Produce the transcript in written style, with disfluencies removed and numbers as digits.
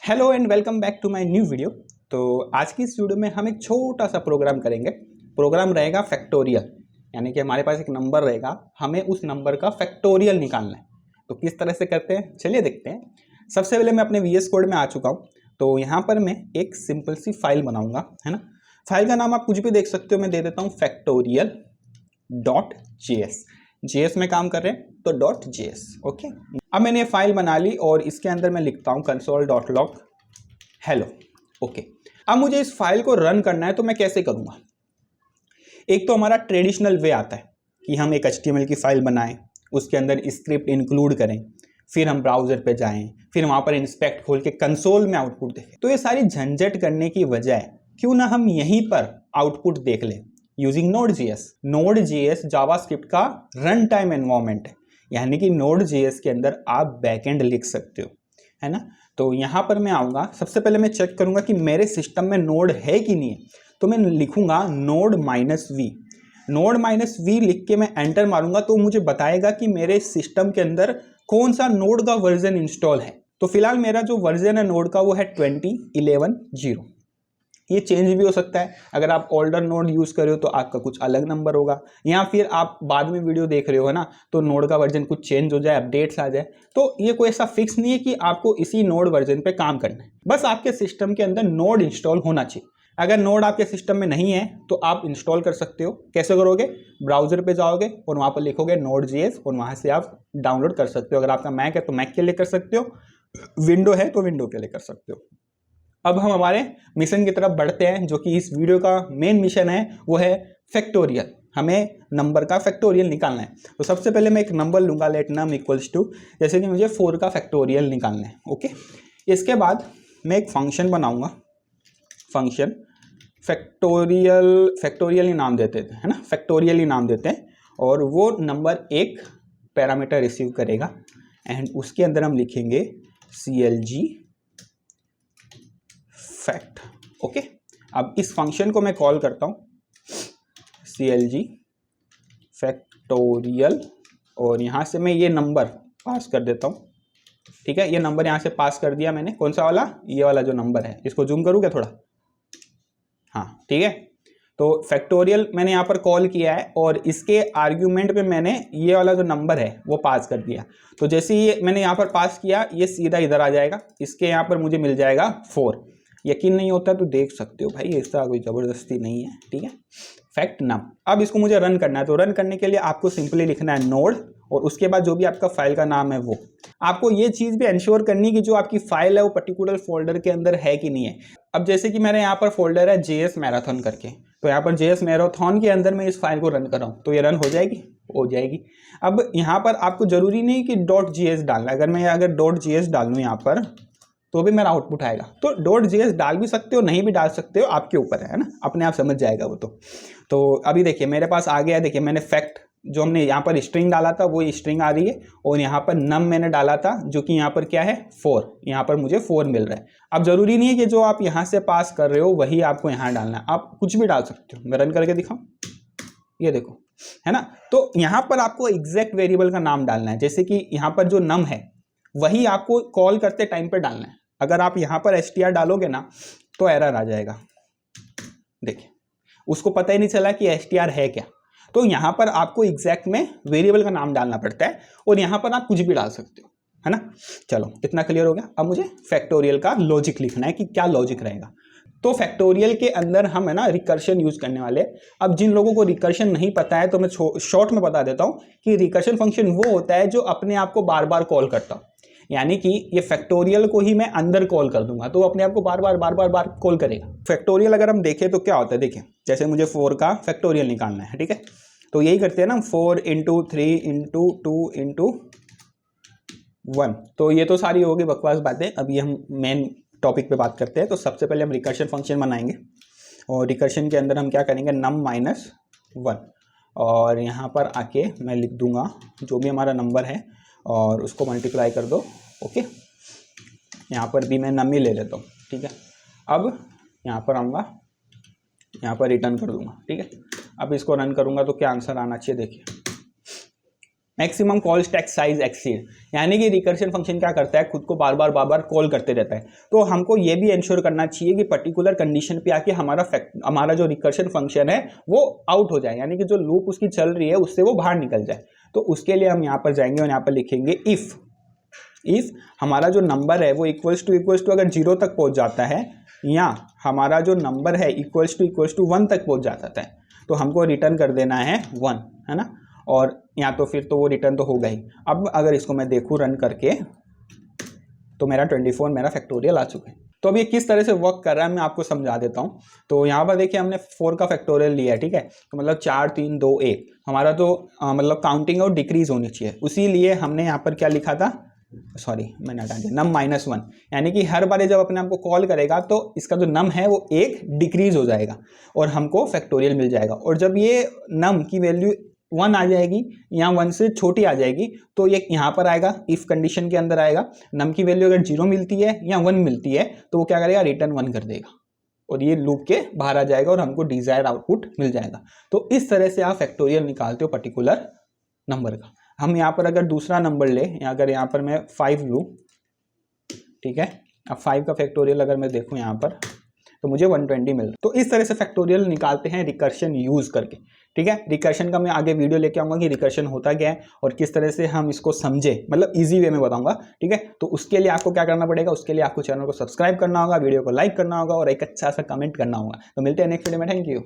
Hello and welcome back to my new video. तो आज की इस वीडियो में हम एक छोटा सा प्रोग्राम करेंगे। प्रोग्राम रहेगा फैक्टोरियल, यानी कि हमारे पास एक नंबर रहेगा, हमें उस नंबर का फैक्टोरियल निकालना है। तो किस तरह से करते हैं चलिए देखते हैं। सबसे पहले मैं अपने VS कोड में आ चुका हूँ। तो यहाँ पर मैं एक सिंपल सी फाइल बनाऊँगा, है ना। फाइल का नाम आप कुछ भी देख सकते हो, मैं दे देता हूँ factorial.js। JS में काम कर रहे हैं तो .js, ओके। अब मैंने ये फाइल बना ली और इसके अंदर मैं लिखता हूँ console.log hello, ओके। अब मुझे इस फाइल को रन करना है तो मैं कैसे करूँगा। एक तो हमारा ट्रेडिशनल वे आता है कि हम एक HTML की फाइल बनाएं, उसके अंदर स्क्रिप्ट इंक्लूड करें, फिर हम ब्राउजर पे जाएं, फिर वहाँ पर इंस्पेक्ट खोल के कंसोल में आउटपुट देखें। तो ये सारी झंझट करने की बजाय क्यों ना हम यहीं पर आउटपुट देख लें यूजिंग Node.js। Node.js जावास्क्रिप्ट का रन टाइम एनवायरनमेंट है, यानी कि Node.js के अंदर आप बैकएंड लिख सकते हो, है ना। तो यहाँ पर मैं आऊँगा, सबसे पहले मैं चेक करूँगा कि मेरे सिस्टम में नोड है कि नहीं है। तो मैं लिखूँगा node-v। node-v लिख के मैं एंटर मारूंगा तो मुझे बताएगा कि मेरे सिस्टम के अंदर कौन सा नोड का वर्जन इंस्टॉल है। तो फिलहाल मेरा जो वर्जन है नोड का वो है 20.11.0। ये चेंज भी हो सकता है, अगर आप ओल्डर नोड यूज़ कर रहे हो तो आपका कुछ अलग नंबर होगा, या फिर आप बाद में वीडियो देख रहे हो, है ना, तो नोड का वर्जन कुछ चेंज हो जाए, अपडेट्स आ जाए। तो ये कोई ऐसा फिक्स नहीं है कि आपको इसी नोड वर्जन पे काम करना है, बस आपके सिस्टम के अंदर नोड इंस्टॉल होना चाहिए। अगर नोड आपके सिस्टम में नहीं है तो आप इंस्टॉल कर सकते हो। कैसे करोगे, ब्राउजर पे जाओगे और वहाँ पर लिखोगे Node.js और वहाँ से आप डाउनलोड कर सकते हो। अगर आपका मैक है तो मैक के लिए कर सकते हो, विंडो है तो विंडो के लिए कर सकते हो। अब हम हमारे मिशन की तरफ बढ़ते हैं, जो कि इस वीडियो का मेन मिशन है, वो है फैक्टोरियल। हमें नंबर का फैक्टोरियल निकालना है। तो सबसे पहले मैं एक नंबर लूंगा, लेट नम इक्वल्स टू, जैसे कि मुझे 4 का फैक्टोरियल निकालना है, ओके। इसके बाद मैं एक फंक्शन बनाऊंगा, फंक्शन फैक्टोरियल ही नाम देते थे, है ना, फैक्टोरियल ही नाम देते हैं। और वो नंबर एक पैरामीटर रिसीव करेगा एंड उसके अंदर हम लिखेंगे CLG फैक्ट, ओके। अब इस फंक्शन को मैं कॉल करता हूं CLG फैक्टोरियल और यहां से मैं ये नंबर पास कर देता हूं, ठीक है। ये नंबर यहां से पास कर दिया मैंने, कौन सा वाला, ये वाला जो नंबर है। इसको जूम करूं क्या थोड़ा, हाँ ठीक है। तो फैक्टोरियल मैंने यहाँ पर कॉल किया है और इसके आर्ग्यूमेंट पे मैंने ये वाला जो नंबर है वो पास कर दिया। तो जैसे ये मैंने यहाँ पर पास किया, ये सीधा इधर आ जाएगा, इसके यहाँ पर मुझे मिल जाएगा 4। यकीन नहीं होता तो देख सकते हो भाई, ऐसा कोई ज़बरदस्ती नहीं है, ठीक है। फैक्ट नम। अब इसको मुझे रन करना है, तो रन करने के लिए आपको सिंपली लिखना है नोड और उसके बाद जो भी आपका फाइल का नाम है वो। आपको ये चीज़ भी इंश्योर करनी है कि जो आपकी फाइल है वो पर्टिकुलर फोल्डर के अंदर है कि नहीं है। अब जैसे कि मेरे यहाँ पर फोल्डर है JS मैराथन करके, तो यहाँ पर JS मैराथन के अंदर मैं इस फाइल को रन कर रहा हूँ, तो ये रन हो जाएगी, हो जाएगी। अब यहाँ पर आपको जरूरी नहीं कि .js डालना, अगर मैं अगर .js डाल लूँ यहाँ पर तो भी मेरा आउटपुट आएगा। तो .js डाल भी सकते हो, नहीं भी डाल सकते हो, आपके ऊपर है ना, अपने आप समझ जाएगा वो। तो अभी देखिए मेरे पास आ गया, देखिए मैंने फैक्ट जो हमने यहाँ पर स्ट्रिंग डाला था वो स्ट्रिंग आ रही है, और यहाँ पर नम मैंने डाला था जो कि यहाँ पर क्या है 4, यहाँ पर मुझे 4 मिल रहा है। अब जरूरी नहीं है कि जो आप यहाँ से पास कर रहे हो वही आपको यहाँ डालना है, आप कुछ भी डाल सकते हो। मैं रन करके दिखाऊं, ये देखो, है ना। तो यहाँ पर आपको एग्जैक्ट वेरिएबल का नाम डालना है, जैसे कि यहाँ पर जो नम है वही आपको कॉल करते टाइम पर डालना है। अगर आप यहाँ पर str डालोगे ना तो एरर आ जाएगा, देखिए उसको पता ही नहीं चला कि str है क्या। तो यहाँ पर आपको एग्जैक्ट में वेरिएबल का नाम डालना पड़ता है और यहाँ पर आप कुछ भी डाल सकते हो, है ना। चलो इतना क्लियर हो गया। अब मुझे फैक्टोरियल का लॉजिक लिखना है कि क्या लॉजिक रहेगा। तो फैक्टोरियल के अंदर हम है ना रिकर्शन यूज करने वाले। अब जिन लोगों को रिकर्शन नहीं पता है तो मैं शॉर्ट में बता देता हूँ कि रिकर्शन फंक्शन वो होता है जो अपने आप को बार बार कॉल करता हूँ, यानी कि ये फैक्टोरियल को ही मैं अंदर कॉल कर दूंगा तो अपने आप को बार बार कॉल करेगा। फैक्टोरियल अगर हम देखें तो क्या होता है, देखिए जैसे मुझे 4 का फैक्टोरियल निकालना है, ठीक है। तो यही करते हैं ना, 4 × 3 × 2 × 1। तो ये तो सारी होगी बकवास बातें, अभी हम मेन टॉपिक पे बात करते हैं। तो सबसे पहले हम रिकर्शन फंक्शन बनाएंगे और रिकर्शन के अंदर हम क्या करेंगे, num-1, और यहाँ पर आके मैं लिख दूंगा जो भी हमारा नंबर है और उसको मल्टीप्लाई कर दो, ओके। यहाँ पर भी मैं नम ही ले लेता हूँ, ठीक है। अब यहाँ पर आऊँगा, यहाँ पर रिटर्न कर दूंगा, ठीक है। अब इसको रन करूँगा तो क्या आंसर आना चाहिए, देखिए maximum call stack size exceed, यानी कि रिकर्शन फंक्शन क्या करता है, खुद को बार बार कॉल करते रहता है। तो हमको ये भी इंश्योर करना चाहिए कि पर्टिकुलर कंडीशन पे आके हमारा जो रिकर्शन फंक्शन है वो आउट हो जाए, यानी कि जो लूप उसकी चल रही है उससे वो बाहर निकल जाए। तो उसके लिए हम यहाँ पर जाएंगे और यहाँ पर लिखेंगे इफ हमारा जो नंबर है वो इक्वल्स टू अगर 0 तक पहुंच जाता है, या हमारा जो नंबर है इक्वल्स टू 1 तक पहुंच जाता है, तो हमको रिटर्न कर देना है 1, है ना। और या तो फिर तो वो रिटर्न तो होगा ही। अब अगर इसको मैं देखूँ रन करके तो मेरा 24 मेरा फैक्टोरियल आ चुका है। तो अब ये किस तरह से वर्क कर रहा है मैं आपको समझा देता हूँ। तो यहाँ पर देखिए हमने 4 का फैक्टोरियल लिया है, ठीक है। तो मतलब 4 3 2 1 हमारा तो मतलब काउंटिंग और डिक्रीज होनी चाहिए, उसी लिए हमने यहाँ पर क्या लिखा था, सॉरी मैंने हटा दिया, नम -1, यानी कि हर बार जब अपने आप को कॉल करेगा तो इसका जो नम है वो 1 डिक्रीज हो जाएगा और हमको फैक्टोरियल मिल जाएगा। और जब ये नम की वैल्यू 1 आ जाएगी या 1 से छोटी आ जाएगी तो ये यहाँ पर आएगा, इफ कंडीशन के अंदर आएगा। नम की वैल्यू अगर 0 मिलती है या 1 मिलती है तो वो क्या करेगा, रिटर्न 1 कर देगा और ये लूप के बाहर आ जाएगा और हमको डिजायर्ड आउटपुट मिल जाएगा। तो इस तरह से आप फैक्टोरियल निकालते हो पर्टिकुलर नंबर का। हम यहाँ पर अगर दूसरा नंबर ले, अगर यहाँ पर मैं 5 लूँ, ठीक है, अब 5 का फैक्टोरियल अगर मैं देखूँ यहाँ पर तो मुझे 120 मिल रहा है। तो इस तरह से फैक्टोरियल निकालते हैं रिकर्शन यूज करके, ठीक है। रिकर्शन का मैं आगे वीडियो लेके आऊंगा कि रिकर्शन होता क्या है और किस तरह से हम इसको समझे, मतलब इजी वे में बताऊंगा, ठीक है। तो उसके लिए आपको क्या करना पड़ेगा, उसके लिए आपको चैनल को सब्सक्राइब करना होगा, वीडियो को लाइक करना होगा और एक अच्छा सा कमेंट करना होगा। तो मिलते हैं नेक्स्ट वीडियो में, थैंक यू।